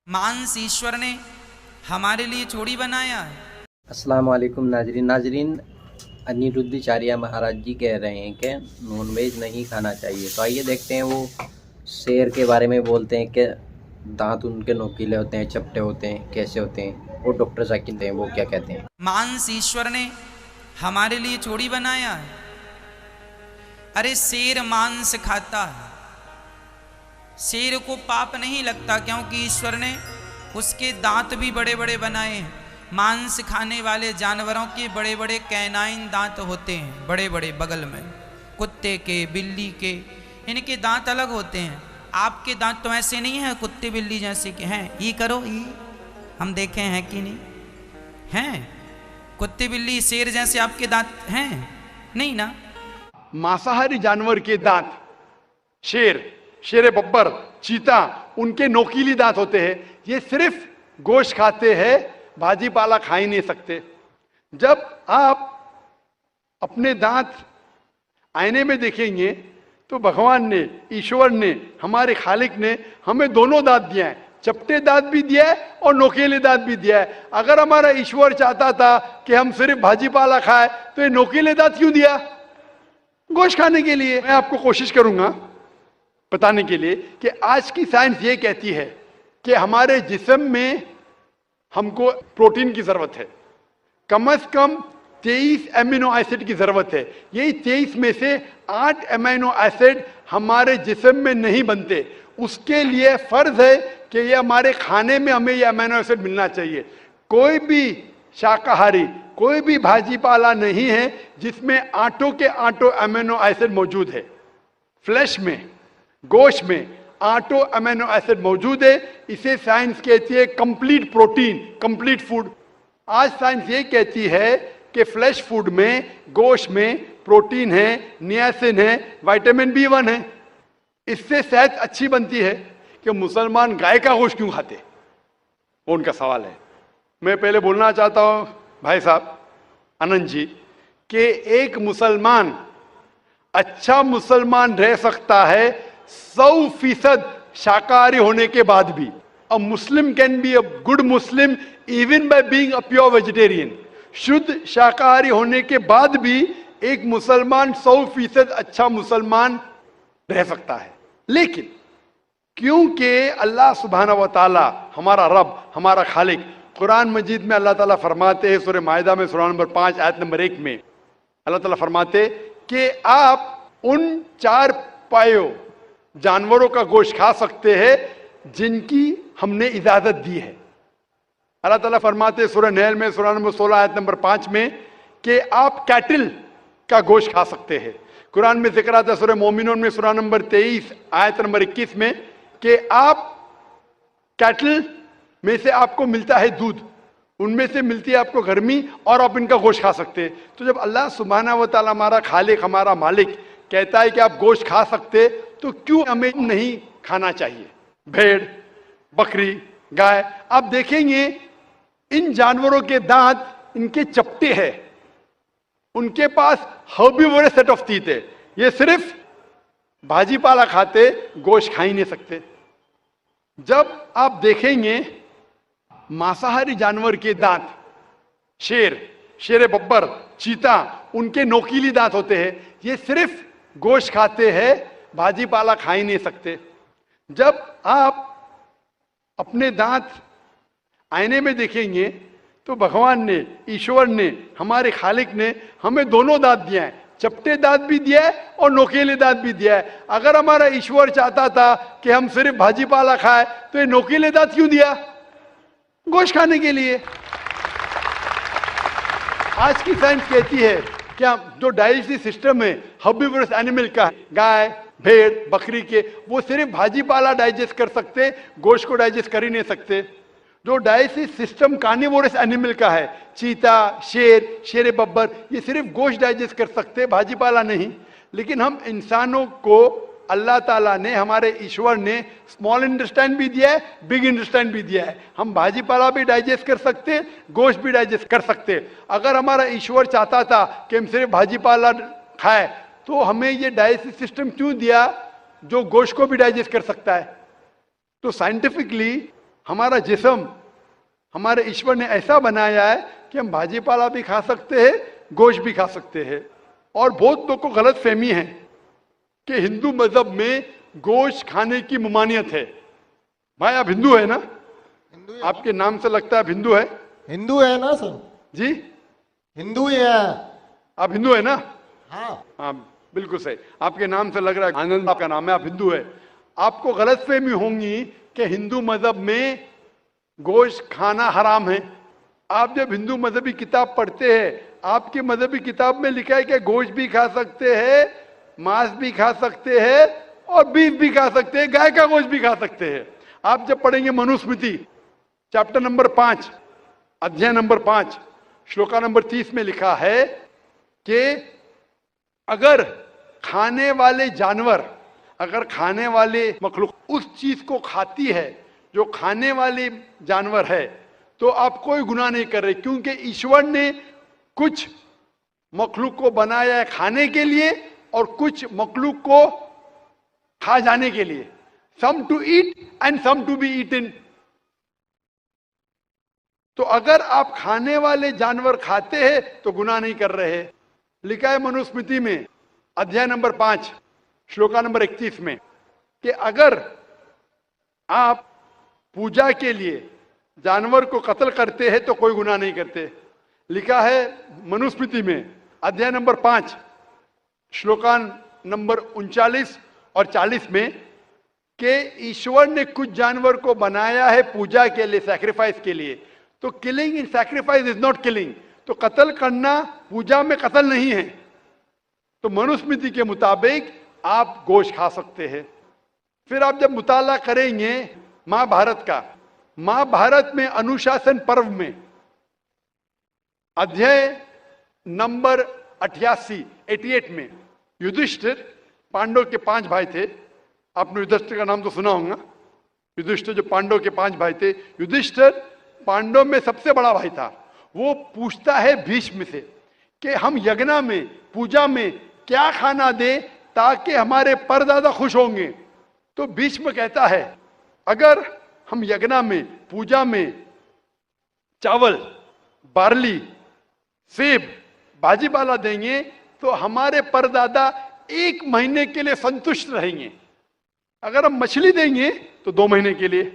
मांस ईश्वर ने हमारे लिए थोड़ी बनाया है। अस्सलाम वालेकुम नाजरीन अनिरुद्धाचार्य महाराज जी कह रहे हैं कि नॉनवेज नहीं खाना चाहिए। तो आइए देखते हैं वो शेर के बारे में बोलते हैं कि दांत उनके नोकीले होते हैं, चपटे होते हैं, कैसे होते हैं। वो डॉक्टर जाकिर हैं, वो क्या कहते हैं। मांस ईश्वर ने हमारे लिए थोड़ी बनाया है। अरे शेर मांस खाता है, शेर को पाप नहीं लगता क्योंकि ईश्वर ने उसके दांत भी बड़े बड़े बनाए हैं। मांस खाने वाले जानवरों के बड़े बड़े कैनाइन दांत होते हैं, बड़े बड़े बगल में, कुत्ते के, बिल्ली के, इनके दांत अलग होते हैं। आपके दांत तो ऐसे नहीं हैं कुत्ते बिल्ली जैसे के हैं। ये करो, ये हम देखे हैं कि नहीं हैं? कुत्ते बिल्ली शेर जैसे आपके दांत हैं? नहीं ना। मांसाहारी जानवर के दांत, शेर बब्बर, चीता, उनके नोकीली दांत होते हैं। ये सिर्फ गोश्त खाते हैं, भाजी पाला खा ही नहीं सकते। जब आप अपने दांत आईने में देखेंगे तो भगवान ने, ईश्वर ने, हमारे खालिक ने हमें दोनों दांत दिया है। चपटे दांत भी दिया है और नोकीले दांत भी दिया है। अगर हमारा ईश्वर चाहता था कि हम सिर्फ भाजी पाला खाए तो ये नोकीले दांत क्यों दिया? गोश्त खाने के लिए। मैं आपको कोशिश करूंगा बताने के लिए कि आज की साइंस ये कहती है कि हमारे जिस्म में हमको प्रोटीन की जरूरत है। कम से कम 23 एमिनो एसिड की जरूरत है। यही 23 में से 8 एमिनो एसिड हमारे जिस्म में नहीं बनते। उसके लिए फर्ज है कि ये हमारे खाने में हमें ये एमिनो एसिड मिलना चाहिए। कोई भी शाकाहारी, कोई भी भाजी पाला नहीं है जिसमें आटों के आटो एमिनो एसिड मौजूद है। फ्लैश में, गोश्त में आटो अमीनो एसिड मौजूद है। इसे साइंस कहती है कंप्लीट प्रोटीन, कंप्लीट फूड। आज साइंस ये कहती है कि फ्लैश फूड में, गोश्त में प्रोटीन है, नियासिन है, विटामिन B1 है। इससे सेहत अच्छी बनती है। कि मुसलमान गाय का गोश्त क्यों खाते, वो उनका सवाल है। मैं पहले बोलना चाहता हूं भाई साहब आनंद जी कि एक मुसलमान अच्छा मुसलमान रह सकता है 100% शाकाहारी होने के बाद भी। A Muslim can be a good Muslim even by being a pure vegetarian. शुद्ध शाकाहारी होने के बाद भी एक मुसलमान 100% अच्छा मुसलमान रह सकता है। लेकिन क्योंकि अल्लाह सुब्हाना व तआला, हमारा रब, हमारा खालिक, कुरान मजीद में अल्लाह ताला फरमाते हैं, सूरह माइदा में सूरह नंबर 5 आयत नंबर 1 में अल्लाह ताला फरमाते कि आप उन 4 पायों जानवरों का गोश्त खा सकते हैं जिनकी हमने इजाजत दी है। अल्लाह ताला फरमाते सूरह नहल में सूरह नंबर 16 आयत नंबर 5 में कि आप कैटल का गोश्त खा सकते हैं। कुरान में जिक्र आता है सूरह मोमिनून में सूरह नंबर 23 आयत नंबर 21 में कि आप कैटल में से आपको मिलता है दूध, उनमें से मिलती है आपको गर्मी और आप इनका गोश्त खा सकते हैं। तो जब अल्लाह सुब्हाना व तआला, हमारा खालिक, हमारा मालिक कहता है कि आप गोश्त खा सकते, तो क्यों हमें नहीं खाना चाहिए? भेड़, बकरी, गाय, आप देखेंगे इन जानवरों के दांत, इनके चपटे हैं, उनके पास हर्बीवोरस सेट ऑफ टीथ है। ये सिर्फ भाजी पाला खाते, गोश्त खा ही नहीं सकते। जब आप देखेंगे मांसाहारी जानवर के दांत, शेर बब्बर, चीता, उनके नोकीली दांत होते हैं। ये सिर्फ गोश्त खाते हैं, भाजी पाला खा ही नहीं सकते। जब आप अपने दांत आईने में देखेंगे तो भगवान ने, ईश्वर ने, हमारे खालिक ने हमें दोनों दांत दिया है। चपटे दांत भी दिया है और नोकीले दांत भी दिया है। अगर हमारा ईश्वर चाहता था कि हम सिर्फ भाजी पाला खाए तो ये नोकीले दांत क्यों दिया? गोश्त खाने के लिए। आज की साइंस कहती है क्या जो डाइजेस्टिव सिस्टम है हर्बीवोरस एनिमल का, गाय, भेड़, बकरी के, वो सिर्फ भाजी पाला डाइजेस्ट कर सकते, गोश्त को डाइजेस्ट कर ही नहीं सकते। जो डाइजेस्टिव सिस्टम कार्निवोरस एनिमल का है, चीता, शेर बब्बर, ये सिर्फ गोश्त डाइजेस्ट कर सकते, भाजी पाला नहीं। लेकिन हम इंसानों को अल्लाह ताला ने, हमारे ईश्वर ने स्मॉल इंटेस्टाइन भी दिया है, बिग इंटेस्टाइन भी दिया है। हम भाजी पाला भी डाइजेस्ट कर सकते, गोश्त भी डाइजेस्ट कर सकते। अगर हमारा ईश्वर चाहता था कि हम सिर्फ भाजी पाला खाए तो हमें ये डाइजेस्टिव सिस्टम क्यों दिया जो गोश्त को भी डाइजेस्ट कर सकता है? तो साइंटिफिकली हमारा जिस्म हमारे ईश्वर ने ऐसा बनाया है कि हम भाजी पाला भी खा सकते हैं, गोश्त भी खा सकते हैं। और बहुत लोग को गलत फहमी है कि हिंदू मजहब में गोश्त खाने की ममानियत है। भाई आप हिंदू है ना? हिंदू है। आपके नाम से लगता है आप हिंदू है हिंदू है ना सर? जी, हिंदू ही है। आप हिंदू है ना? हाँ। हाँ बिल्कुल सही, आपके नाम से लग रहा है आनंद आपका नाम है, आप हिंदू है। आपको गलतफहमी होंगी कि हिंदू मजहब में गोश्त खाना हराम है। आप जब हिंदू मजहबी किताब पढ़ते हैं, आपकी मजहबी किताब में लिखा है कि गोश्त भी खा सकते हैं, मांस भी खा सकते हैं और बीफ भी खा सकते हैं, गाय का गोश्त भी खा सकते हैं। आप जब पढ़ेंगे मनुस्मृति चैप्टर नंबर 5 अध्याय नंबर 5 श्लोका नंबर 30 में लिखा है कि अगर खाने वाले जानवर, अगर खाने वाले मखलूक उस चीज को खाती है जो खाने वाले जानवर है, तो आप कोई गुनाह नहीं कर रहे, क्योंकि ईश्वर ने कुछ मखलूक को बनाया है खाने के लिए और कुछ मखलूक को खा जाने के लिए। Some to eat and some to be eaten. तो अगर आप खाने वाले जानवर खाते हैं तो गुनाह नहीं कर रहे। लिखा है मनुस्मृति में अध्याय नंबर 5 श्लोका नंबर 31 में कि अगर आप पूजा के लिए जानवर को कत्ल करते हैं तो कोई गुनाह नहीं करते। लिखा है मनुस्मृति में अध्याय नंबर 5 श्लोकान नंबर 39 और 40 में कि ईश्वर ने कुछ जानवर को बनाया है पूजा के लिए, सैक्रिफाइस के लिए। तो killing in sacrifice is not killing. तो कत्ल करना पूजा में कत्ल नहीं है। तो मनुस्मृति के मुताबिक आप गोश्त खा सकते हैं। फिर आप जब मुताला करेंगे महाभारत का, महाभारत में अनुशासन पर्व में अध्याय नंबर 88 में युधिष्ठिर, पांडव के 5 भाई थे, आपने युधिष्ठिर का नाम तो सुना होगा। युधिष्ठिर जो पांडव के 5 भाई थे, युधिष्ठिर पांडव में सबसे बड़ा भाई था। वो पूछता है भीष्म से कि हम यज्ञ में, पूजा में क्या खाना दे ताकि हमारे परदादा खुश होंगे। तो भीष्म कहता है अगर हम यज्ञ में, पूजा में चावल, बार्ली, सेब, भाजी पाला देंगे तो हमारे परदादा 1 महीने के लिए संतुष्ट रहेंगे। अगर हम मछली देंगे तो 2 महीने के लिए,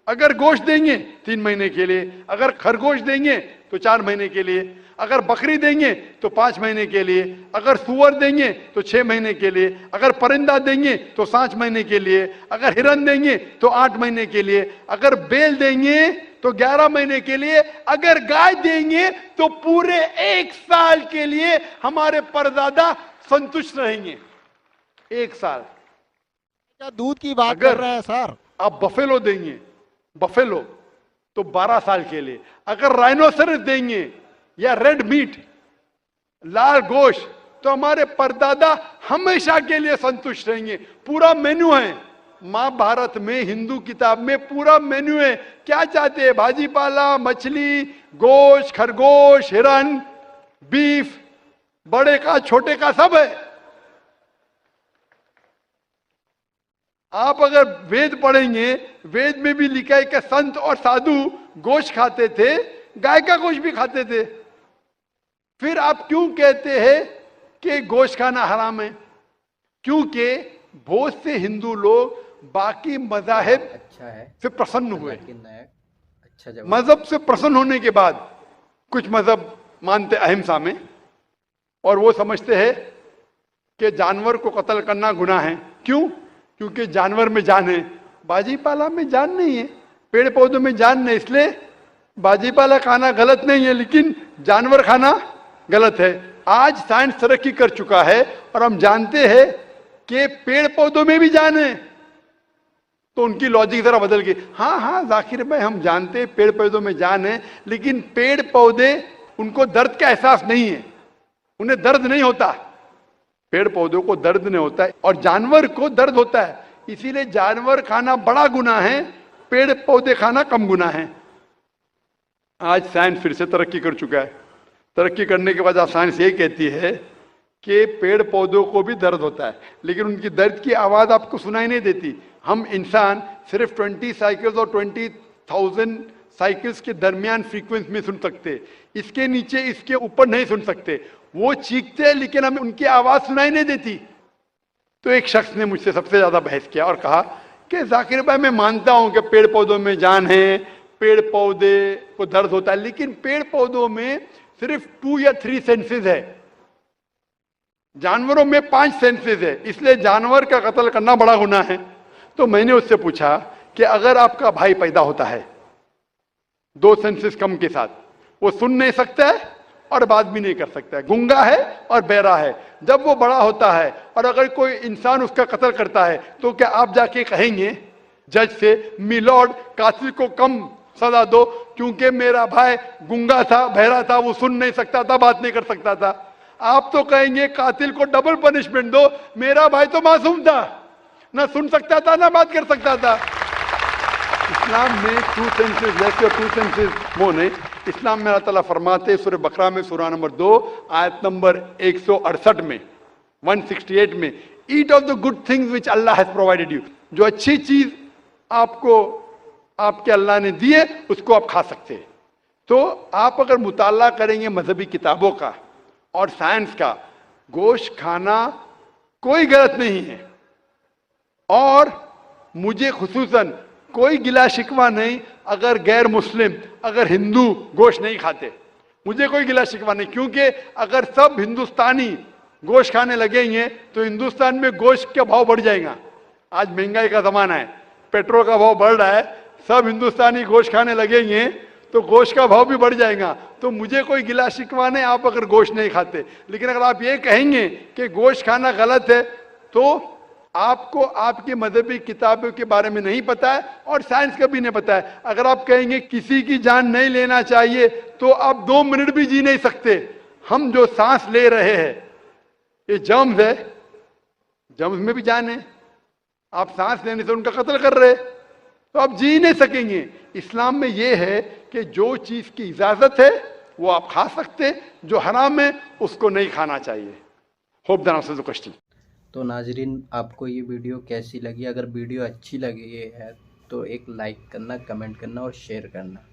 अगर गोश्त देंगे 3 महीने के लिए, अगर खरगोश देंगे तो 4 महीने के लिए, अगर बकरी देंगे तो 5 महीने के लिए, अगर सुअर देंगे तो 6 महीने के लिए, अगर परिंदा देंगे तो 7 महीने के लिए, अगर हिरन देंगे तो 8 महीने के लिए, अगर बैल देंगे तो 11 महीने के लिए, अगर गाय देंगे तो पूरे 1 साल के लिए हमारे परदादा संतुष्ट रहेंगे। 1 साल। क्या दूध की बात कर रहे हैं सर? आप बफेलो देंगे, बफेलो तो 12 साल के लिए, अगर राइनोसरस देंगे या रेड मीट, लाल गोश्त, तो हमारे परदादा हमेशा के लिए संतुष्ट रहेंगे। पूरा मेन्यू है महाभारत में, हिंदू किताब में पूरा मेन्यू है। क्या चाहते हैं? भाजी पाला, मछली, गोश्त, खरगोश, हिरन, बीफ, बड़े का छोटे का सब है। आप अगर वेद पढ़ेंगे, वेद में भी लिखा है कि संत और साधु गोश्त खाते थे, गाय का गोश्त भी खाते थे। फिर आप क्यों कहते हैं कि गोश्त खाना हराम है? क्योंकि बहुत से हिंदू लोग बाकी मज़ाहिब अच्छा है से प्रसन्न हुए। अच्छा जवाब। मजहब से प्रसन्न होने के बाद कुछ मजहब मानते अहिंसा में, और वो समझते हैं कि जानवर को कत्ल करना गुनाह है। क्यों? क्योंकि जानवर में जान है, बाजी पाला में जान नहीं है, पेड़ पौधों में जान नहीं, इसलिए बाजी पाला खाना गलत नहीं है, लेकिन जानवर खाना गलत है। आज साइंस तरक्की कर चुका है और हम जानते हैं कि पेड़ पौधों में भी जान है, तो उनकी लॉजिक जरा बदल गई। हाँ हाँ जाकिर भाई, हम जानते हैं पेड़ पौधों में जान है, लेकिन पेड़ पौधे उनको दर्द का एहसास नहीं है, उन्हें दर्द नहीं होता। पेड़ पौधों को दर्द नहीं होता है और जानवर को दर्द होता है, इसीलिए जानवर खाना बड़ा गुनाह है, पेड़ पौधे खाना कम गुनाह है। आज साइंस फिर से तरक्की कर चुका है। तरक्की करने के बाद आज साइंस ये कहती है कि पेड़ पौधों को भी दर्द होता है, लेकिन उनकी दर्द की आवाज आपको सुनाई नहीं देती। हम इंसान सिर्फ 20 साइकिल्स और 1000 साइकिल्स के दरमियान फ्रीक्वेंसी में सुन सकते, इसके नीचे इसके ऊपर नहीं सुन सकते। वो चीखते हैं लेकिन हमें उनकी आवाज सुनाई नहीं देती। तो एक शख्स ने मुझसे सबसे ज्यादा बहस किया और कहा कि जाकिर भाई मैं मानता हूं कि पेड़ पौधों में जान है, पेड़ पौधे को दर्द होता है, लेकिन पेड़ पौधों में सिर्फ 2 या 3 सेंसेस है, जानवरों में 5 सेंसेस है, इसलिए जानवर का कत्ल करना बड़ा गुनाह है। तो मैंने उससे पूछा कि अगर आपका भाई पैदा होता है 2 सेंसेस कम के साथ, वो सुन नहीं सकता है और बात भी नहीं कर सकता है, गूंगा है और बहरा है, जब वो बड़ा होता है और अगर कोई इंसान उसका कत्ल करता है तो क्या आप जाके कहेंगे जज से मिलॉर्ड कातिल को कम सजा दो क्योंकि मेरा भाई गूंगा था, बहरा था, वो सुन नहीं सकता था, बात नहीं कर सकता था? आप तो कहेंगे कातिल को डबल पनिशमेंट दो, मेरा भाई तो मासूम था, ना सुन सकता था ना बात कर सकता था। इस्लाम में 2 सेंसेस लेस और 2 सेंसेस मोर नहीं। इस्लाम में अल्लाह ताला फरमाते सूरह बकरा में सूरह नंबर 2 आयत नंबर 168 में 168 में, eat of the good things which Allah has provided you, जो अच्छी चीज आपको आपके अल्लाह ने दी है उसको आप खा सकते हैं। तो आप अगर मुताला करेंगे मजहबी किताबों का और साइंस का, गोश्त खाना कोई गलत नहीं है और मुझे खुसूसन कोई गिला शिकवा नहीं अगर गैर मुस्लिम, अगर हिंदू गोश्त नहीं खाते, मुझे कोई गिला शिकवा नहीं, क्योंकि अगर सब हिंदुस्तानी गोश्त खाने लगेंगे तो हिंदुस्तान में गोश्त का भाव बढ़ जाएगा। आज महंगाई का जमाना है, पेट्रोल का भाव बढ़ रहा है, सब हिंदुस्तानी गोश्त खाने लगेंगे तो गोश्त का भाव भी बढ़ जाएगा। तो मुझे कोई गिला शिकवा नहीं आप अगर गोश्त नहीं खाते, लेकिन अगर आप ये कहेंगे कि गोश्त खाना गलत है तो आपको आपकी मजहबी किताबों के बारे में नहीं पता है और साइंस का भी नहीं पता है। अगर आप कहेंगे किसी की जान नहीं लेना चाहिए तो आप 2 मिनट भी जी नहीं सकते। हम जो सांस ले रहे हैं ये जर्म्स है, जर्म्स में भी जान है, आप सांस लेने से उनका कत्ल कर रहे तो आप जी नहीं सकेंगे। इस्लाम में यह है कि जो चीज की इजाजत है वो आप खा सकते, जो हराम है उसको नहीं खाना चाहिए। Hope the answer the question. तो नाजरीन, आपको ये वीडियो कैसी लगी? अगर वीडियो अच्छी लगी है तो एक लाइक करना, कमेंट करना और शेयर करना।